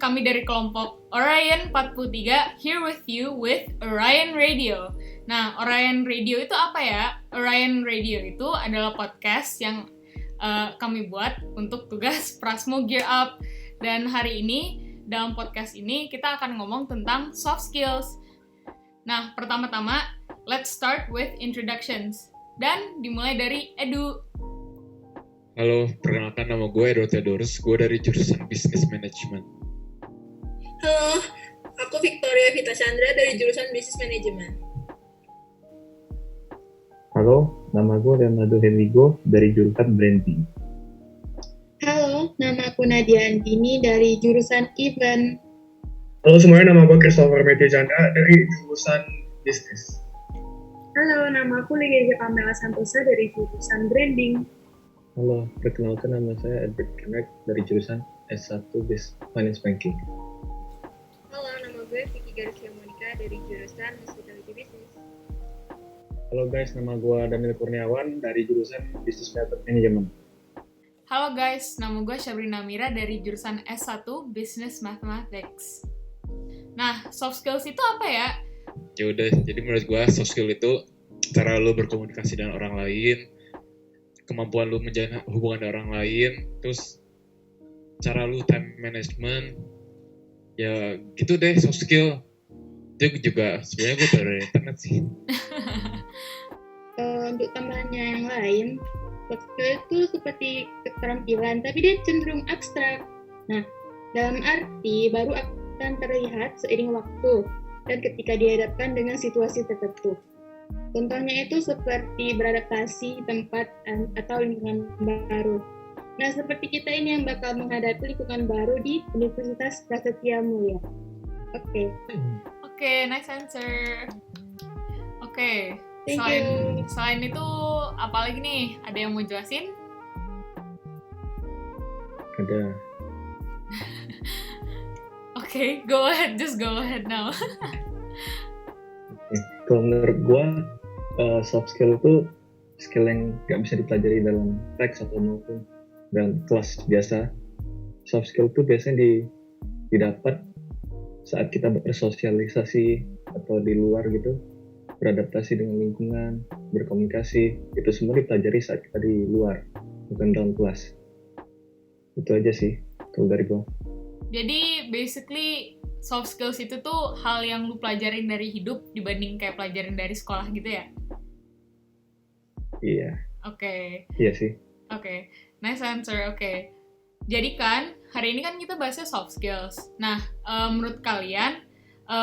kami dari kelompok Orion 43 here with you with Orion Radio. Nah, Orion Radio itu apa ya? Orion Radio itu adalah podcast yang kami buat untuk tugas Prasmo Gear Up. Dan hari ini, dalam podcast ini, kita akan ngomong tentang soft skills. Nah, pertama-tama, let's start with introductions. Dan dimulai dari Edu. Halo, perkenalkan nama gue Edo Theodorus, gue dari jurusan Business Management. Halo, aku Victoria Vita Chandra dari jurusan Business Management. Halo, nama gue Leonardo Henrigo dari jurusan Branding. Halo, nama aku Nadia Antini dari jurusan Event. Halo semuanya, nama gue Christopher Matthew Chandra dari jurusan Business. Halo, nama aku Ligia Pamela Santosa dari jurusan Branding. Halo, perkenalkan nama saya Edward Kemek dari jurusan S1 Finance Banking. Halo, nama gue Vicky Garcia Monica dari jurusan Hospitality Business. Halo guys, nama gue Daniel Kurniawan dari jurusan Business Management. Halo guys, nama gue Sabrina Mira dari jurusan S1 Business Mathematics. Nah, soft skills itu apa ya? Ya udah, jadi menurut gue soft skill itu cara lo berkomunikasi dengan orang lain, kemampuan lu menjalin hubungan dengan orang lain, terus cara lu time management, ya gitu deh soft skill. Itu juga sebenarnya gue dari internet sih. Untuk tambahannya yang lain, soft skill itu seperti keterampilan, tapi dia cenderung abstrak. Nah, dalam arti baru akan terlihat seiring waktu dan ketika dihadapkan dengan situasi tertentu. Contohnya itu seperti beradaptasi tempat atau lingkungan baru. Nah, seperti kita ini yang bakal menghadapi lingkungan baru di Universitas Prasetya Mulia. Oke, nice answer. Oke, Thank you. selain itu apa lagi nih? Ada yang mau jelasin? Ada. Oke, go ahead, just go ahead now. Kalau menurut gue, soft skill itu skill yang gak bisa dipelajari dalam teks atau maupun dalam kelas biasa. Soft skill itu biasanya didapat saat kita bersosialisasi atau di luar gitu, beradaptasi dengan lingkungan, berkomunikasi. Itu semua dipelajari saat kita di luar, bukan dalam kelas. Itu aja sih kalau dari gue. Jadi basically soft skills itu tuh hal yang lu pelajarin dari hidup dibanding kayak pelajarin dari sekolah gitu ya? Iya. Oke. Iya sih. Oke. Nice answer. Oke. Jadi kan hari ini kan kita bahasnya soft skills. Nah, menurut kalian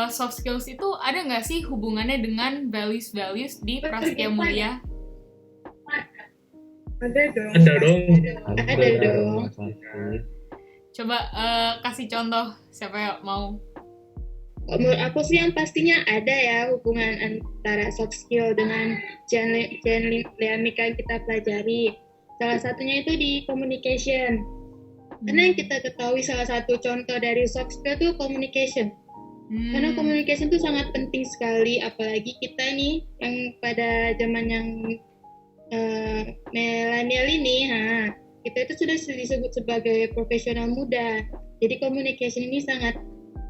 soft skills itu ada nggak sih hubungannya dengan values di Prasetya Mulia? Ada dong. Ada dong. Coba kasih contoh, siapa yang mau? Menurut aku sih yang pastinya ada ya hubungan antara soft skill dengan jalan dinamika yang kita pelajari. Salah satunya itu di communication. Karena yang kita ketahui salah satu contoh dari soft skill itu communication. Karena communication itu sangat penting sekali, apalagi kita nih yang pada zaman yang milenial ini, kita itu sudah disebut sebagai profesional muda. Jadi communication ini sangat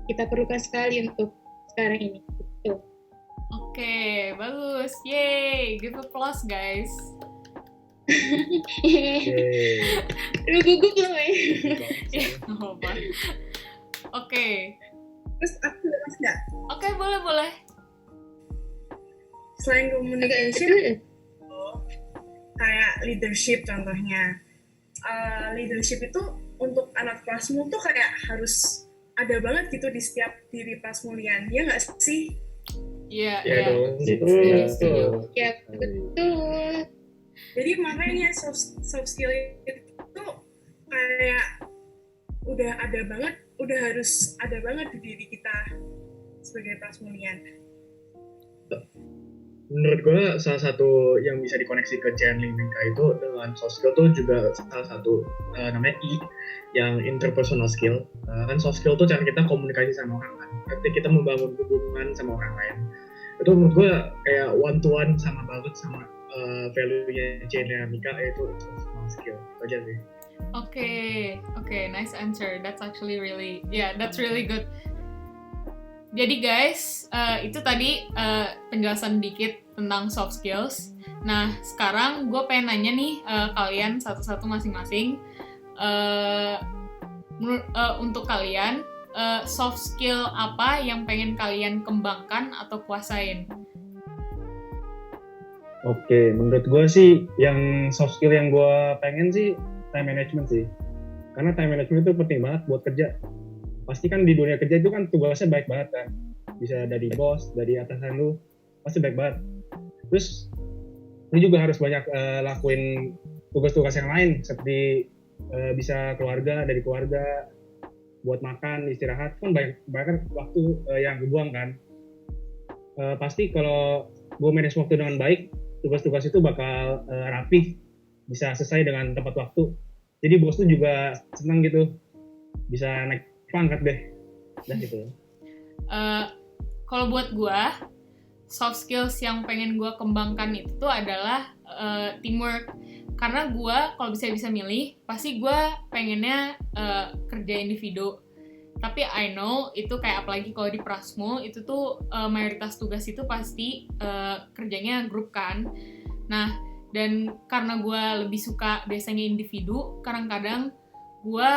kita perlukan sekali untuk sekarang ini. Gitu. Oke, bagus. Yeay, give applause guys. Lu gugup loh Ya, nggak apa-apa. Oke. Terus aku udah mas nggak? Oke, boleh. Selain communication, kayak leadership contohnya. Leadership itu untuk anak Prasmu tuh kayak harus ada banget gitu di setiap diri Prasmulian, ya nggak sih? Iya. Setuju. Ya, betul. Jadi makanya soft skill itu kayak udah harus ada banget di diri kita sebagai Prasmulian. Menurut gue salah satu yang bisa dikoneksi ke channeling Minka itu dengan soft skill tuh juga salah satu namanya I, yang interpersonal skill. Kan soft skill tuh cara kita komunikasi sama orang kan, berarti kita membangun hubungan sama orang lain. Itu menurut gue kayak one to one sama banget sama value-nya channeling Minka, yaitu interpersonal skill. Itu aja sih. Okay, nice answer. That's actually that's really good. Jadi guys, itu tadi penjelasan dikit tentang soft skills. Nah, sekarang gue pengen nanya nih kalian satu-satu masing-masing. Untuk kalian, soft skill apa yang pengen kalian kembangkan atau kuasain? Oke, menurut gue sih yang soft skill yang gue pengen sih time management sih. Karena time management itu penting banget buat kerja. Pasti kan di dunia kerja itu kan tugasnya baik banget kan. Bisa dari bos, dari atasan lu, pasti baik banget. Terus lu juga harus banyak lakuin tugas-tugas yang lain seperti bisa dari keluarga, buat makan, istirahat, kan banyak waktu yang kebuang kan. Pasti kalau gue manage waktu dengan baik, tugas-tugas itu bakal rapih, bisa selesai dengan tepat waktu. Jadi bos tuh juga senang gitu, bisa naik pangkat deh, dan gitu. Kalau buat gue, soft skills yang pengen gue kembangkan itu tuh adalah teamwork. Karena gue kalau bisa milih, pasti gue pengennya kerja individu. Tapi I know itu kayak apalagi kalau di Prasmo itu tuh mayoritas tugas itu pasti kerjanya grup kan. Nah, dan karena gue lebih suka biasanya individu, kadang-kadang gue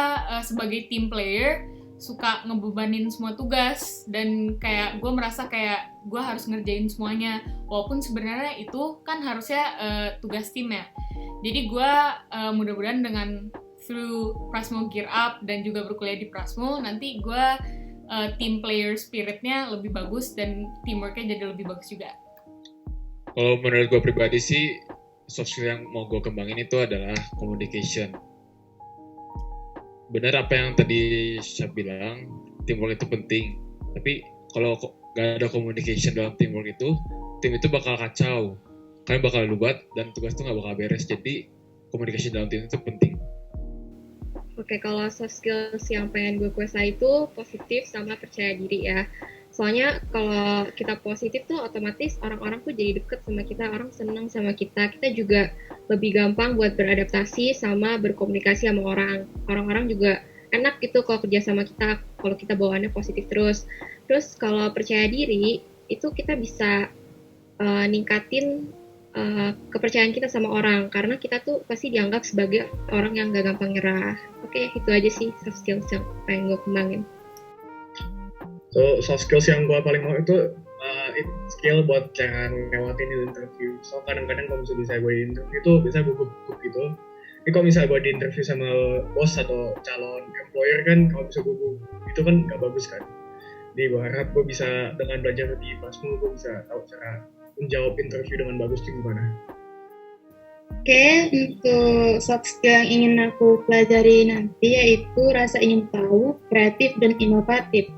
sebagai team player suka ngebebanin semua tugas dan kayak gue merasa kayak gue harus ngerjain semuanya, walaupun sebenarnya itu kan harusnya tugas tim ya. Jadi gue mudah-mudahan dengan through Prasmo Gear Up dan juga berkuliah di Prasmo, nanti gue team player spiritnya lebih bagus dan teamworknya jadi lebih bagus juga. Kalau menurut gue pribadi sih, soft skill yang mau gue kembangin itu adalah communication. Benar apa yang tadi saya bilang, teamwork itu penting. Tapi kalau gak ada communication dalam teamwork itu, tim itu bakal kacau. Kalian bakal lubat dan tugas itu gak bakal beres. Jadi communication dalam tim itu penting. Oke, kalau soft skills yang pengen gue kuasai itu positif sama percaya diri ya. Soalnya kalau kita positif tuh otomatis orang-orang tuh jadi deket sama kita, orang seneng sama kita. Kita juga lebih gampang buat beradaptasi sama berkomunikasi sama orang. Orang-orang juga enak gitu kalau kerja sama kita, kalau kita bawaannya positif terus. Terus kalau percaya diri, itu kita bisa ningkatin kepercayaan kita sama orang. Karena kita tuh pasti dianggap sebagai orang yang gak gampang nyerah. Oke, itu aja sih soft skills yang pengen gue kembangin. So, soft skills yang gue paling mau itu skill buat jangan lewatin di interview. So, kadang-kadang kalau misalnya gue di interview itu bisa gugup-gugup gitu. Tapi kalau misalnya gue di interview sama bos atau calon employer kan, kalau bisa gugup itu kan gak bagus kan. Jadi gue harap gue bisa dengan belajar di Prasmo, gue bisa tahu cara menjawab interview dengan bagus itu gimana. Oke, untuk soft skill yang ingin aku pelajari nanti yaitu rasa ingin tahu, kreatif, dan inovatif.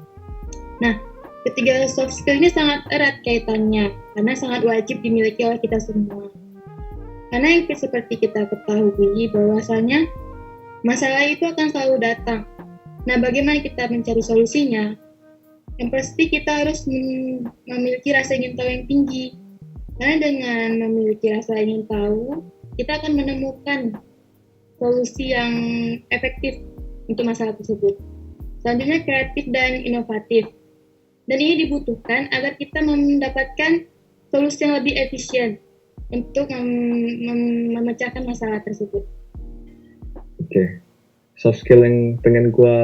Nah, ketiga soft skill ini sangat erat kaitannya, karena sangat wajib dimiliki oleh kita semua. Karena yang seperti kita ketahui bahwasanya masalah itu akan selalu datang. Nah, bagaimana kita mencari solusinya? Yang pasti kita harus memiliki rasa ingin tahu yang tinggi. Karena dengan memiliki rasa ingin tahu, kita akan menemukan solusi yang efektif untuk masalah tersebut. Selanjutnya, kreatif dan inovatif. Dan ini dibutuhkan agar kita mendapatkan solusi yang lebih efisien untuk memecahkan masalah tersebut. Oke. Soft skill yang pengen gue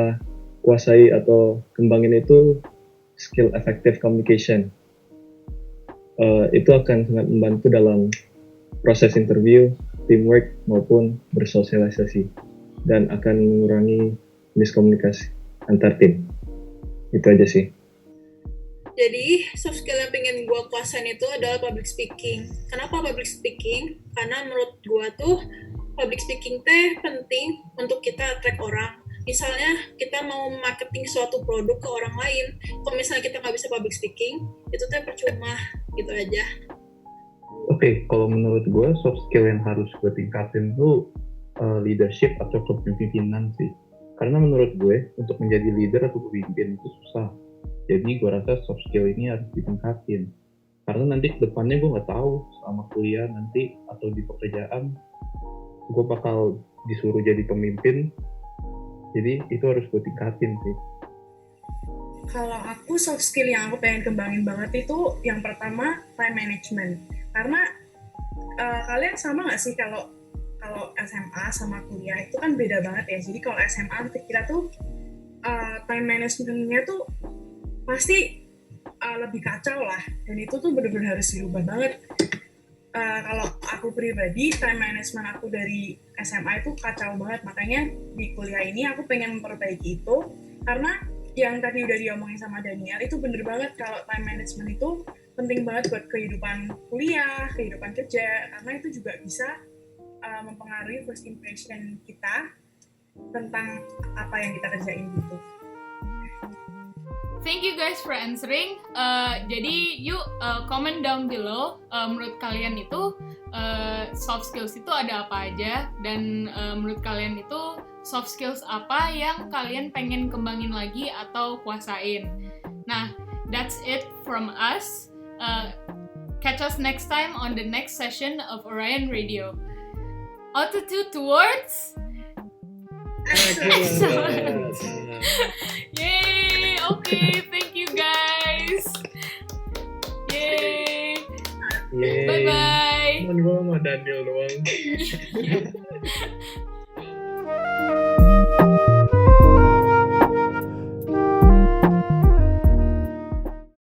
kuasai atau kembangin itu skill effective communication. Itu akan sangat membantu dalam proses interview, teamwork, maupun bersosialisasi. Dan akan mengurangi miskomunikasi antar tim. Itu aja sih. Jadi, soft skill yang pengen gue kuasain itu adalah public speaking. Kenapa public speaking? Karena menurut gue tuh, public speaking teh penting untuk kita attract orang. Misalnya, kita mau marketing suatu produk ke orang lain. Kalau misalnya kita nggak bisa public speaking, itu teh percuma. Gitu aja. Oke, kalau menurut gue, soft skill yang harus gue tingkatin tuh leadership atau kepemimpinan sih. Karena menurut gue, untuk menjadi leader atau pemimpin itu susah. Jadi gue rasa soft skill ini harus ditingkatin. Karena nanti ke depannya gue nggak tahu selama kuliah nanti atau di pekerjaan gue bakal disuruh jadi pemimpin, jadi itu harus gue tingkatin sih. Kalau aku soft skill yang aku pengen kembangin banget itu yang pertama time management. Karena kalian sama nggak sih kalau SMA sama kuliah itu kan beda banget ya. Jadi kalau SMA kita tuh time managementnya tuh pasti lebih kacau lah. Dan itu tuh benar-benar harus dirubah banget. Kalau aku pribadi time management aku dari SMA itu kacau banget. Makanya di kuliah ini aku pengen memperbaiki itu karena yang tadi udah diomongin sama Daniel itu bener banget kalau time management itu penting banget buat kehidupan kuliah, kehidupan kerja, karena itu juga bisa mempengaruhi first impression kita tentang apa yang kita kerjain gitu. Thank you guys for answering. Jadi yuk comment down below. Menurut kalian itu soft skills itu ada apa aja, dan menurut kalian itu soft skills apa yang kalian pengen kembangin lagi atau kuasain. Nah, that's it from us. Catch us next time on the next session of Orion Radio. Altitude towards excellence. Yay! Okay, thank you guys. Yay! Yeay. Bye bye. Cuman gue sama Daniel doang.